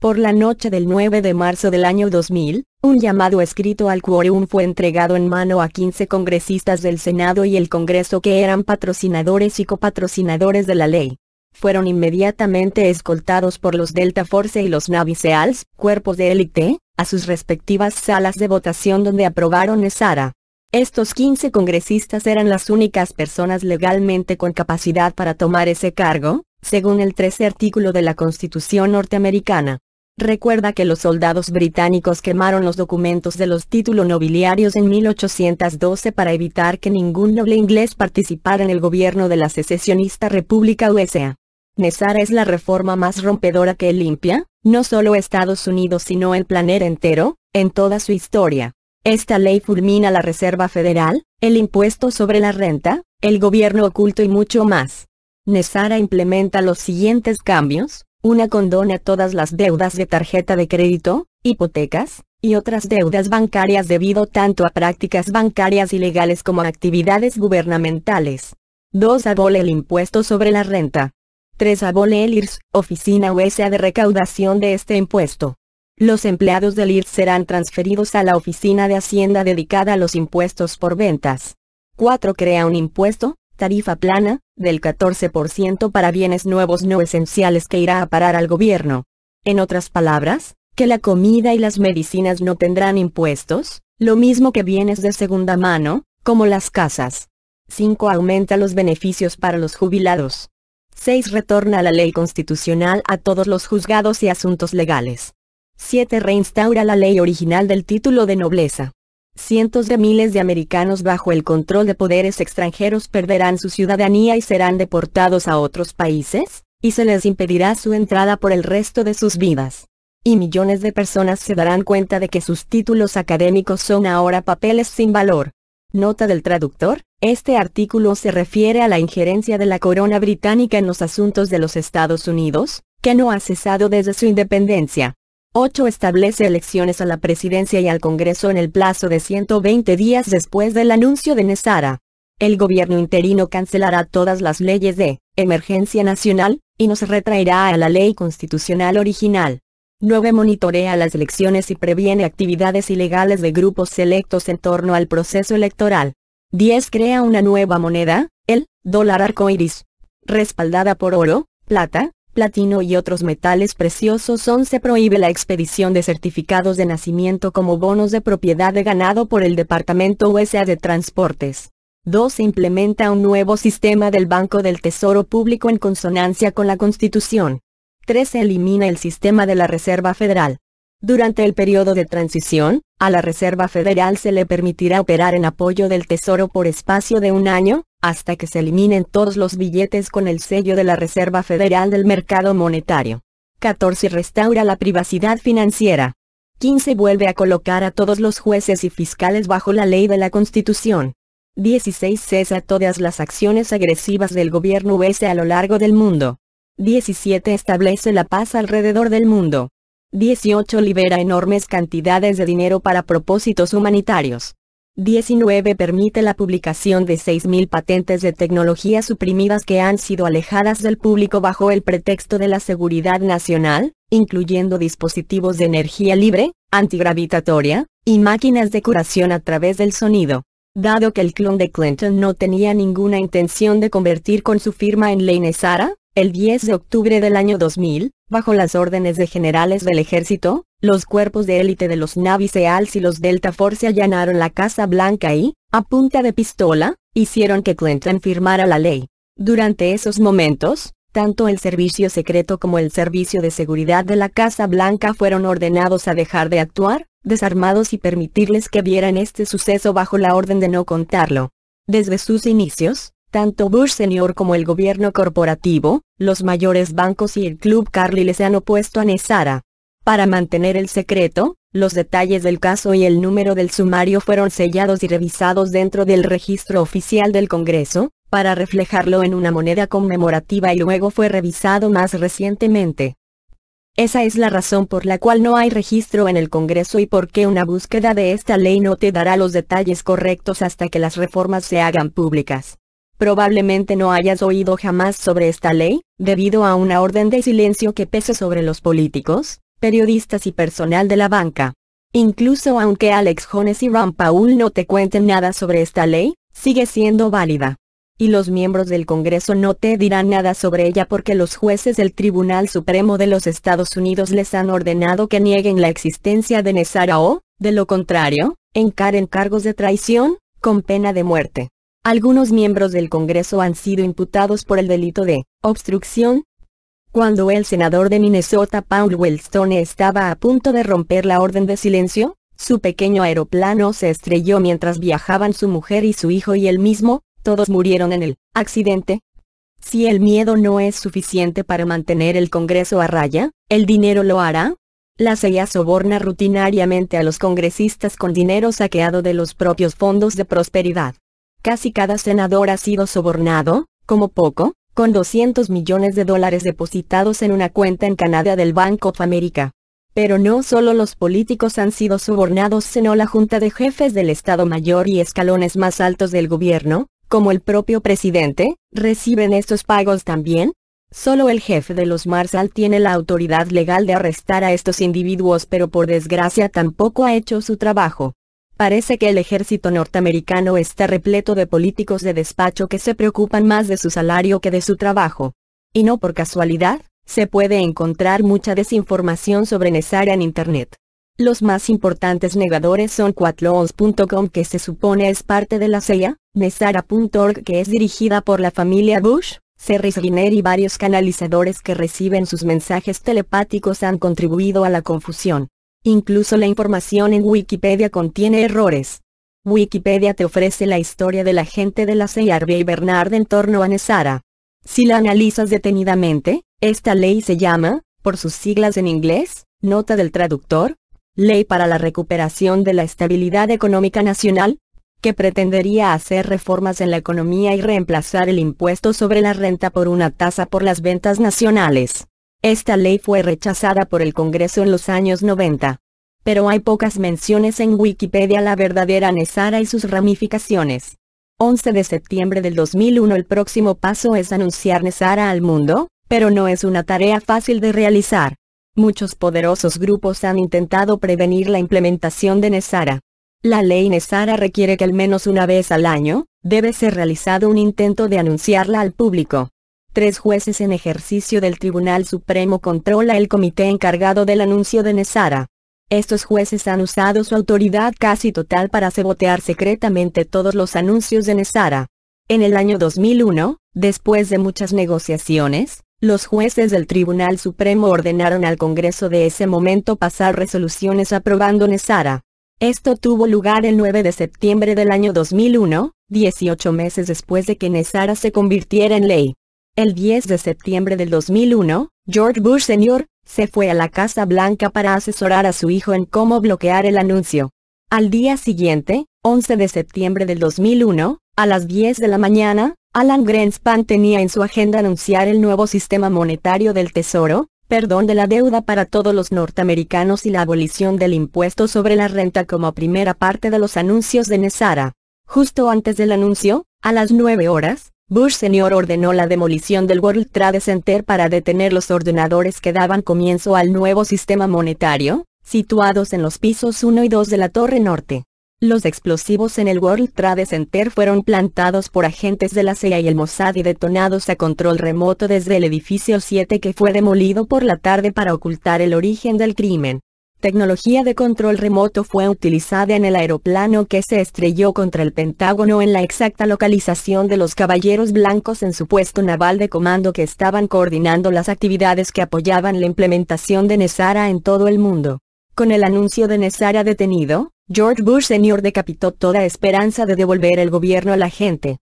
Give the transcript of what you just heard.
Por la noche del 9 de marzo del año 2000, un llamado escrito al quórum fue entregado en mano a 15 congresistas del Senado y el Congreso que eran patrocinadores y copatrocinadores de la ley. Fueron inmediatamente escoltados por los Delta Force y los Navy SEALs, cuerpos de élite, a sus respectivas salas de votación donde aprobaron NESARA. Estos 15 congresistas eran las únicas personas legalmente con capacidad para tomar ese cargo, según el 13 artículo de la Constitución norteamericana. Recuerda que los soldados británicos quemaron los documentos de los títulos nobiliarios en 1812 para evitar que ningún noble inglés participara en el gobierno de la secesionista República USA. NESARA es la reforma más rompedora que limpia, no solo Estados Unidos sino el planeta entero, en toda su historia. Esta ley fulmina la Reserva Federal, el impuesto sobre la renta, el gobierno oculto y mucho más. NESARA implementa los siguientes cambios: una condona todas las deudas de tarjeta de crédito, hipotecas, y otras deudas bancarias debido tanto a prácticas bancarias ilegales como a actividades gubernamentales. 2. Abole el impuesto sobre la renta. 3. Abole el IRS, Oficina USA de recaudación de este impuesto. Los empleados del IRS serán transferidos a la Oficina de Hacienda dedicada a los impuestos por ventas. 4. Crea un impuesto, tarifa plana, del 14% para bienes nuevos no esenciales que irá a parar al gobierno. En otras palabras, que la comida y las medicinas no tendrán impuestos, lo mismo que bienes de segunda mano, como las casas. 5. Aumenta los beneficios para los jubilados. 6. Retorna la ley constitucional a todos los juzgados y asuntos legales. 7. Reinstaura la ley original del título de nobleza. Cientos de miles de americanos bajo el control de poderes extranjeros perderán su ciudadanía y serán deportados a otros países, y se les impedirá su entrada por el resto de sus vidas. Y millones de personas se darán cuenta de que sus títulos académicos son ahora papeles sin valor. Nota del traductor: este artículo se refiere a la injerencia de la corona británica en los asuntos de los Estados Unidos, que no ha cesado desde su independencia. 8. Establece elecciones a la presidencia y al Congreso en el plazo de 120 días después del anuncio de NESARA. El gobierno interino cancelará todas las leyes de emergencia nacional, y nos retraerá a la ley constitucional original. 9. Monitorea las elecciones y previene actividades ilegales de grupos selectos en torno al proceso electoral. 10. Crea una nueva moneda, el dólar arcoíris, respaldada por oro, plata, platino y otros metales preciosos. 11. Prohíbe la expedición de certificados de nacimiento como bonos de propiedad de ganado por el Departamento USA de Transportes. 12. Implementa un nuevo sistema del Banco del Tesoro Público en consonancia con la Constitución. 13. Elimina el sistema de la Reserva Federal. Durante el periodo de transición, a la Reserva Federal se le permitirá operar en apoyo del Tesoro por espacio de un año, hasta que se eliminen todos los billetes con el sello de la Reserva Federal del mercado monetario. 14. Restaura la privacidad financiera. 15. Vuelve a colocar a todos los jueces y fiscales bajo la ley de la Constitución. 16. Cesa todas las acciones agresivas del gobierno USA a lo largo del mundo. 17. Establece la paz alrededor del mundo. 18. Libera enormes cantidades de dinero para propósitos humanitarios. 19. Permite la publicación de 6.000 patentes de tecnología suprimidas que han sido alejadas del público bajo el pretexto de la seguridad nacional, incluyendo dispositivos de energía libre, antigravitatoria, y máquinas de curación a través del sonido. Dado que el clon de Clinton no tenía ninguna intención de convertir con su firma en ley NESARA, el 10 de octubre del año 2000, bajo las órdenes de generales del ejército, los cuerpos de élite de los Navy SEALs y los Delta Force allanaron la Casa Blanca y, a punta de pistola, hicieron que Clinton firmara la ley. Durante esos momentos, tanto el servicio secreto como el servicio de seguridad de la Casa Blanca fueron ordenados a dejar de actuar, desarmados y permitirles que vieran este suceso bajo la orden de no contarlo. Desde sus inicios, tanto Bush Sr. como el gobierno corporativo, los mayores bancos y el Club Carlyle se han opuesto a NESARA. Para mantener el secreto, los detalles del caso y el número del sumario fueron sellados y revisados dentro del registro oficial del Congreso, para reflejarlo en una moneda conmemorativa y luego fue revisado más recientemente. Esa es la razón por la cual no hay registro en el Congreso y por qué una búsqueda de esta ley no te dará los detalles correctos hasta que las reformas se hagan públicas. Probablemente no hayas oído jamás sobre esta ley, debido a una orden de silencio que pesa sobre los políticos, periodistas y personal de la banca. Incluso aunque Alex Jones y Ron Paul no te cuenten nada sobre esta ley, sigue siendo válida. Y los miembros del Congreso no te dirán nada sobre ella porque los jueces del Tribunal Supremo de los Estados Unidos les han ordenado que nieguen la existencia de Nezara o, de lo contrario, encaren cargos de traición, con pena de muerte. Algunos miembros del Congreso han sido imputados por el delito de obstrucción. Cuando el senador de Minnesota Paul Wellstone estaba a punto de romper la orden de silencio, su pequeño aeroplano se estrelló mientras viajaban su mujer y su hijo y él mismo, todos murieron en el accidente. Si el miedo no es suficiente para mantener el Congreso a raya, ¿el dinero lo hará? La CIA soborna rutinariamente a los congresistas con dinero saqueado de los propios fondos de prosperidad. Casi cada senador ha sido sobornado, como poco, con $200 millones depositados en una cuenta en Canadá del Bank of America. Pero no solo los políticos han sido sobornados, sino la Junta de Jefes del Estado Mayor y escalones más altos del gobierno, como el propio presidente, reciben estos pagos también. Solo el jefe de los Marshall tiene la autoridad legal de arrestar a estos individuos, pero por desgracia tampoco ha hecho su trabajo. Parece que el ejército norteamericano está repleto de políticos de despacho que se preocupan más de su salario que de su trabajo. Y no por casualidad, se puede encontrar mucha desinformación sobre Nezara en Internet. Los más importantes negadores son Quatloons.com, que se supone es parte de la CIA, Nezara.org, que es dirigida por la familia Bush, Serry Skinner, y varios canalizadores que reciben sus mensajes telepáticos han contribuido a la confusión. Incluso la información en Wikipedia contiene errores. Wikipedia te ofrece la historia del agente de la CIA Harvey Bernard en torno a Nezara. Si la analizas detenidamente, esta ley se llama, por sus siglas en inglés, nota del traductor, Ley para la Recuperación de la Estabilidad Económica Nacional, que pretendería hacer reformas en la economía y reemplazar el impuesto sobre la renta por una tasa por las ventas nacionales. Esta ley fue rechazada por el Congreso en los años 90. Pero hay pocas menciones en Wikipedia a la verdadera Nezara y sus ramificaciones. 11 de septiembre del 2001. El próximo paso es anunciar Nezara al mundo, pero no es una tarea fácil de realizar. Muchos poderosos grupos han intentado prevenir la implementación de Nezara. La ley Nezara requiere que al menos una vez al año, debe ser realizado un intento de anunciarla al público. 3 jueces en ejercicio del Tribunal Supremo controla el comité encargado del anuncio de Nezara. Estos jueces han usado su autoridad casi total para sabotear secretamente todos los anuncios de Nezara. En el año 2001, después de muchas negociaciones, los jueces del Tribunal Supremo ordenaron al Congreso de ese momento pasar resoluciones aprobando Nezara. Esto tuvo lugar el 9 de septiembre del año 2001, 18 meses después de que Nezara se convirtiera en ley. El 10 de septiembre del 2001, George Bush Sr. se fue a la Casa Blanca para asesorar a su hijo en cómo bloquear el anuncio. Al día siguiente, 11 de septiembre del 2001, a las 10 de la mañana, Alan Greenspan tenía en su agenda anunciar el nuevo sistema monetario del Tesoro, perdón de la deuda para todos los norteamericanos y la abolición del impuesto sobre la renta como primera parte de los anuncios de Nezara. Justo antes del anuncio, a las 9 horas, Bush Sr. ordenó la demolición del World Trade Center para detener los ordenadores que daban comienzo al nuevo sistema monetario, situados en los pisos 1 y 2 de la Torre Norte. Los explosivos en el World Trade Center fueron plantados por agentes de la CIA y el Mossad y detonados a control remoto desde el edificio 7, que fue demolido por la tarde para ocultar el origen del crimen. Tecnología de control remoto fue utilizada en el aeroplano que se estrelló contra el Pentágono en la exacta localización de los Caballeros Blancos en su puesto naval de comando, que estaban coordinando las actividades que apoyaban la implementación de Nezara en todo el mundo. Con el anuncio de Nezara detenido, George Bush Sr. decapitó toda esperanza de devolver el gobierno a la gente.